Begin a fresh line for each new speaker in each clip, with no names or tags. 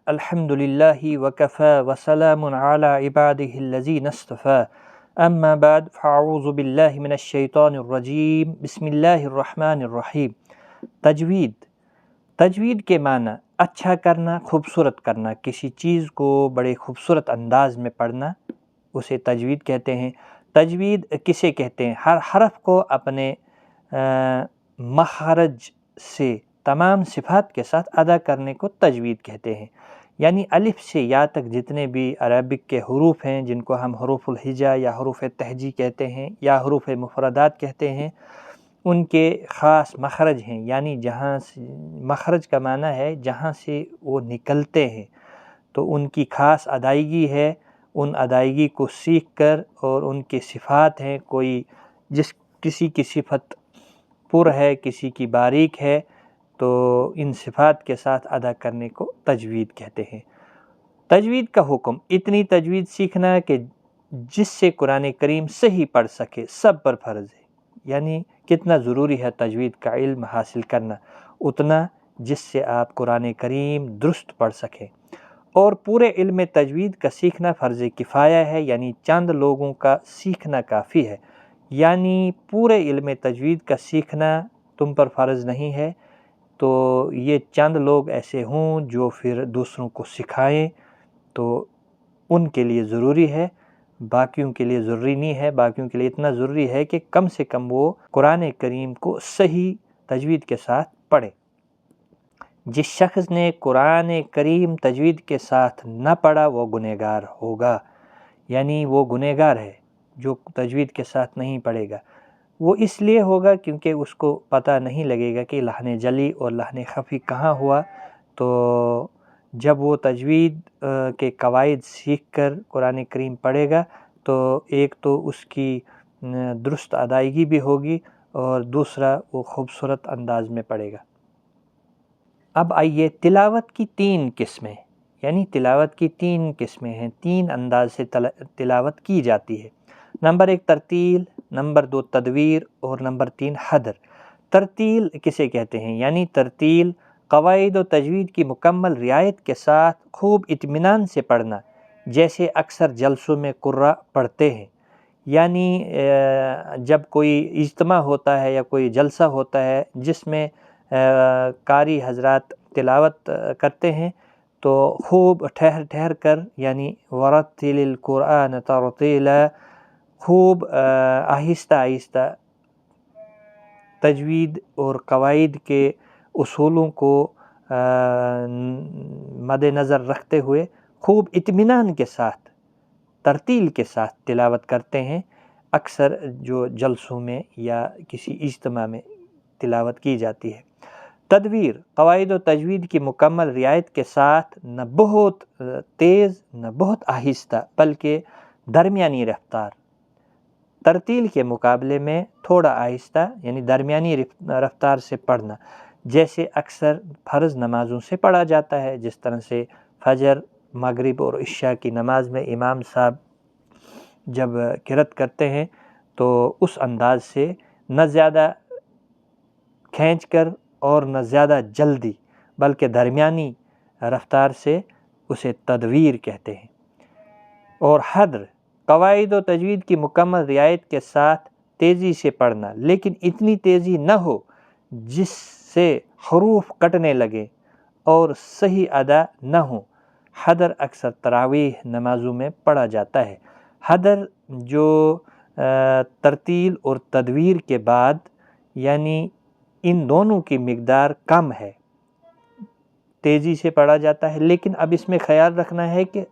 الحمدللہ وکفی وسلام علی عبادہ الذین اصطفی اما بعد فاعوذ باللہ من الشیطان الرجیم بسم اللہ الرحمن الرحیم۔ تجوید کے معنی اچھا کرنا، خوبصورت کرنا، کسی چیز کو بڑے خوبصورت انداز میں پڑھنا اسے تجوید کہتے ہیں۔ تجوید کسے کہتے ہیں؟ ہر حرف کو اپنے مخرج سے تمام صفات کے ساتھ ادا کرنے کو تجوید کہتے ہیں۔ یعنی الف سے یا تک جتنے بھی عربک کے حروف ہیں جن کو ہم حروف الہجا یا حروف تہجی کہتے ہیں یا حروف مفردات کہتے ہیں، ان کے خاص مخرج ہیں، یعنی جہاں سے مخرج کا معنی ہے جہاں سے وہ نکلتے ہیں، تو ان کی خاص ادائیگی ہے۔ ان ادائیگی کو سیکھ کر اور ان کے صفات ہیں، کسی کی صفت پر ہے، کسی کی باریک ہے، تو ان صفات کے ساتھ ادا کرنے کو تجوید کہتے ہیں۔ تجوید کا حکم، اتنی تجوید سیکھنا کہ جس سے قرآن کریم صحیح پڑھ سکے، سب پر فرض ہے۔ یعنی کتنا ضروری ہے تجوید کا علم حاصل کرنا، اتنا جس سے آپ قرآن کریم درست پڑھ سکیں۔ اور پورے علم تجوید کا سیکھنا فرض کفایہ ہے، یعنی چند لوگوں کا سیکھنا کافی ہے۔ یعنی پورے علم تجوید کا سیکھنا تم پر فرض نہیں ہے، تو یہ چند لوگ ایسے ہوں جو پھر دوسروں کو سکھائیں، تو ان کے لیے ضروری ہے، باقیوں کے لیے ضروری نہیں ہے۔ باقیوں کے لیے اتنا ضروری ہے کہ کم سے کم وہ قرآن کریم کو صحیح تجوید کے ساتھ پڑھے۔ جس شخص نے قرآن کریم تجوید کے ساتھ نہ پڑھا وہ گنہگار ہوگا، یعنی وہ گنہگار ہے جو تجوید کے ساتھ نہیں پڑھے گا۔ وہ اس لیے ہوگا کیونکہ اس کو پتہ نہیں لگے گا کہ لحن جلی اور لحن خفی کہاں ہوا۔ تو جب وہ تجوید کے قواعد سیکھ کر قرآن کریم پڑھے گا تو ایک تو اس کی درست ادائیگی بھی ہوگی اور دوسرا وہ خوبصورت انداز میں پڑھے گا۔ اب آئیے تلاوت کی 3 قسمیں، یعنی تلاوت کی 3 قسمیں ہیں، 3 انداز سے تلاوت کی جاتی ہے۔ نمبر 1 ترتیل، نمبر 2 تدویر اور نمبر 3 حدر۔ ترتیل کسے کہتے ہیں؟ یعنی ترتیل قواعد و تجوید کی مکمل رعایت کے ساتھ خوب اطمینان سے پڑھنا، جیسے اکثر جلسوں میں قراء پڑھتے ہیں۔ یعنی جب کوئی اجتماع ہوتا ہے یا کوئی جلسہ ہوتا ہے جس میں قاری حضرات تلاوت کرتے ہیں تو خوب ٹھہر کر، یعنی ورتل القرآن ترتیلا، خوب آہستہ آہستہ تجوید اور قواعد کے اصولوں کو مد نظر رکھتے ہوئے خوب اطمینان کے ساتھ، ترتیل کے ساتھ تلاوت کرتے ہیں۔ اکثر جو جلسوں میں یا کسی اجتماع میں تلاوت کی جاتی ہے۔ تدویر قواعد و تجوید کی مکمل رعایت کے ساتھ، نہ بہت تیز نہ بہت آہستہ بلکہ درمیانی رفتار، ترتیل کے مقابلے میں تھوڑا آہستہ یعنی درمیانی رفتار سے پڑھنا، جیسے اکثر فرض نمازوں سے پڑھا جاتا ہے، جس طرح سے فجر، مغرب اور عشاء کی نماز میں امام صاحب جب قرات کرتے ہیں تو اس انداز سے، نہ زیادہ کھینچ کر اور نہ زیادہ جلدی بلکہ درمیانی رفتار سے، اسے تدویر کہتے ہیں۔ اور حدر قواعد و تجوید کی مکمل رعایت کے ساتھ تیزی سے پڑھنا، لیکن اتنی تیزی نہ ہو جس سے حروف کٹنے لگے اور صحیح ادا نہ ہو۔ حدر اکثر تراویح نمازوں میں پڑھا جاتا ہے۔ حدر جو ترتیل اور تدویر کے بعد، یعنی ان دونوں کی مقدار کم ہے، تیزی سے پڑھا جاتا ہے، لیکن اب اس میں خیال رکھنا ہے کہ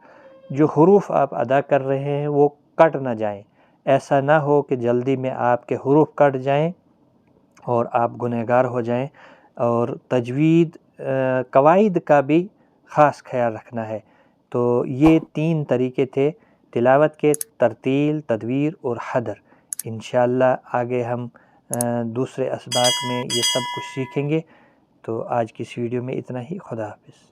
جو حروف آپ ادا کر رہے ہیں وہ کٹ نہ جائیں۔ ایسا نہ ہو کہ جلدی میں آپ کے حروف کٹ جائیں اور آپ گنہگار ہو جائیں۔ اور تجوید قواعد کا بھی خاص خیال رکھنا ہے۔ تو یہ 3 طریقے تھے تلاوت کے، ترتیل، تدویر اور حدر۔ انشاءاللہ آگے ہم دوسرے اسباق میں یہ سب کچھ سیکھیں گے۔ تو آج کی اس ویڈیو میں اتنا ہی۔ خدا حافظ۔